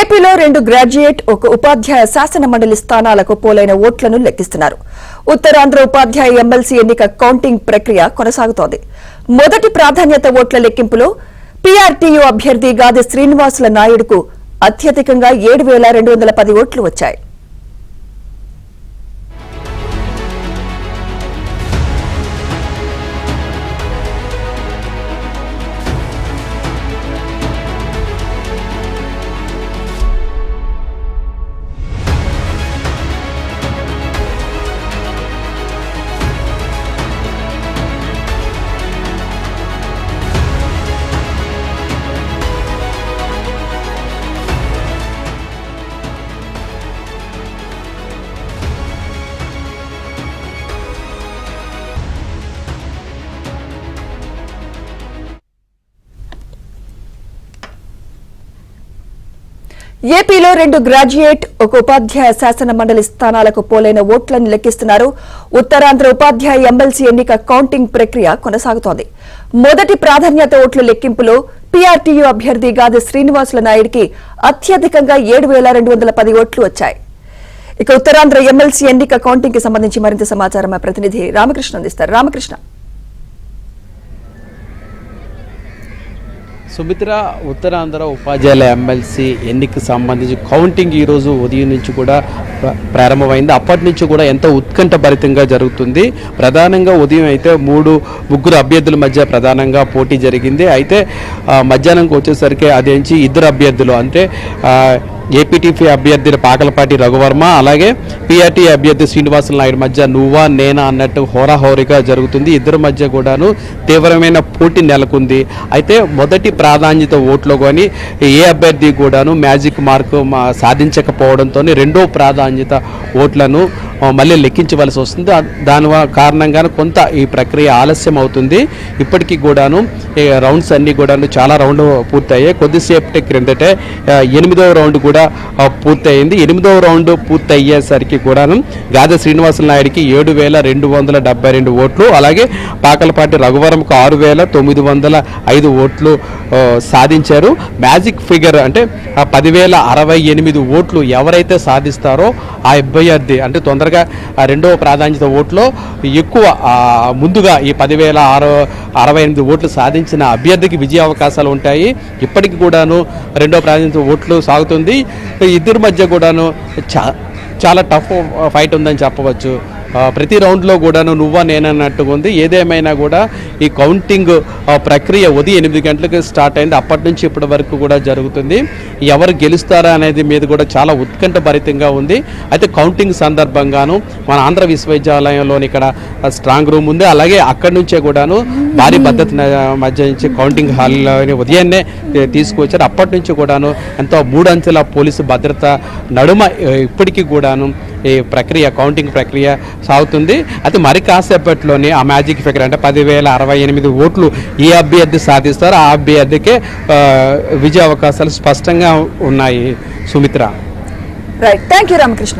ఏపీలో 2 గ్రాడ్యుయేట్ ఒక ఉపాధ్యాయ శాసన మండలి స్థానాలకు పోలైన ఓట్లను లెక్కిస్తున్నారు. ఉత్తరాంధ్ర ఉపాధ్యాయ ఎమ్మెల్సీ ఎన్నిక కౌంటింగ్ ప్రక్రియ కొనసాగుతోంది. మొదటి ప్రాధాన్యత ఓట్ల లెక్కింపులో పీఆర్టీయూ అభ్యర్థి గాది శ్రీనివాసుల నాయుడుకు అత్యధికంగా 7,210 ఓట్లు వచ్చాయి. ఏపీలో 2 గ్రాడ్యుయేట్ ఒక ఉపాధ్యాయ శాసన మండలి స్థానాలకు పోలైన ఓట్లను లెక్కిస్తున్నారు. ఉత్తరాంధ్ర ఉపాధ్యాయ ఎమ్మెల్సీ ఎన్నిక కౌంటింగ్ ప్రక్రియ కొనసాగుతోంది. మొదటి ప్రాధాన్యత ఓట్ల లెక్కింపులో పీఆర్టీయూ అభ్యర్థి గాది శ్రీనివాసుల నాయుడికి అత్యధికంగా 7,210 ఓట్లు వచ్చాయి. ఇక ఉత్తరాంధ్ర ఎమ్మెల్సీ ఎన్నిక కౌంటింగ్ కి సంబంధించి మరింత సమాచారం మా ప్రతినిధి రామకృష్ణ అందిస్తారు. రామకృష్ణ, సుమిత్ర, ఉత్తరాంధ్ర ఉపాధ్యాయుల ఎమ్మెల్సీ ఎన్నికకు సంబంధించి కౌంటింగ్ ఈరోజు ఉదయం నుంచి కూడా ప్రారంభమైంది. అప్పటి నుంచి కూడా ఎంతో ఉత్కంఠభరితంగా జరుగుతుంది. ప్రధానంగా ఉదయం అయితే ముగ్గురు అభ్యర్థుల మధ్య ప్రధానంగా పోటీ జరిగింది. అయితే మధ్యాహ్నంకి వచ్చేసరికి అదేంచి 2 అభ్యర్థులు అంటే ఏపీటీపీ అభ్యర్థి పాకలపాటి రఘువర్మ అలాగే పీఆర్టీ అభ్యర్థి శ్రీనివాసుల నాయుడు మధ్య నువ్వా నేనా అన్నట్టు హోరాహోరీగా జరుగుతుంది. ఇద్దరి మధ్య కూడాను తీవ్రమైన పోటీ నెలకొంది. అయితే మొదటి ప్రాధాన్యత ఓట్లో కానీ ఏ అభ్యర్థి కూడాను మ్యాజిక్ మార్కు సాధించకపోవడంతో రెండో ప్రాధాన్యత ఓట్లను మళ్ళీ లెక్కించవలసి వస్తుంది. దాని కారణంగానే కొంత ఈ ప్రక్రియ ఆలస్యం అవుతుంది. ఇప్పటికీ కూడాను రౌండ్స్ అన్నీ కూడాను చాలా రౌండ్ పూర్తయ్యాయి. కొద్దిసేపటి క్రిందటే 8వ రౌండ్ కూడా పూర్తయింది. 8వ రౌండ్ పూర్తయ్యేసరికి కూడాను గాది శ్రీనివాసుల నాయుడికి 7,272 ఓట్లు, అలాగే పాకలపాటి రఘువరంకు 6,905 ఓట్లు సాధించారు. మ్యాజిక్ ఫిగర్ అంటే 10,068 ఓట్లు ఎవరైతే సాధిస్తారో ఆ అభ్యర్థి అంటే తొందరగా రెండవ ప్రాధాన్యత ఓట్లో ఎక్కువ ముందుగా ఈ 10,068 ఓట్లు సాధించిన అభ్యర్థికి విజయ అవకాశాలు ఉంటాయి. ఇప్పటికి కూడాను రెండవ ప్రాధాన్యత ఓట్లు సాగుతుంది. ఇద్దరి మధ్య కూడాను చాలా టఫ్ ఫైట్ ఉందని చెప్పవచ్చు. ప్రతి రౌండ్లో కూడాను నువ్వా నేనన్నట్టుగా ఉంది. ఏదేమైనా కూడా ఈ కౌంటింగ్ ప్రక్రియ ఉదయం 8 గంటలకు స్టార్ట్ అయింది. అప్పటి నుంచి ఇప్పటి వరకు కూడా జరుగుతుంది. ఎవరు గెలుస్తారా అనేది మీద కూడా చాలా ఉత్కంఠభరితంగా ఉంది. అయితే కౌంటింగ్ సందర్భంగాను మన ఆంధ్ర విశ్వవిద్యాలయంలోని ఇక్కడ స్ట్రాంగ్ రూమ్ ఉంది. అలాగే అక్కడి నుంచే కూడాను భారీ భద్రత మధ్య నుంచి కౌంటింగ్ హాల్లోని ఉదయాన్నే తీసుకువచ్చారు. అప్పటి నుంచి కూడాను ఎంతో 3 అంచెల పోలీసు భద్రత నడుమ ఇప్పటికీ కూడాను ఈ ప్రక్రియ కౌంటింగ్ ప్రక్రియ సాగుతుంది. అయితే మరి కాసేపట్లోనే ఆ మ్యాజిక్ ఫిగర్ అంటే 10,068 ఓట్లు ఏ అభ్యర్థి సాధిస్తారో ఆ అభ్యర్థికే విజయ అవకాశాలు స్పష్టంగా ఉన్నాయి. Sumitra, right, thank you Ramakrishna.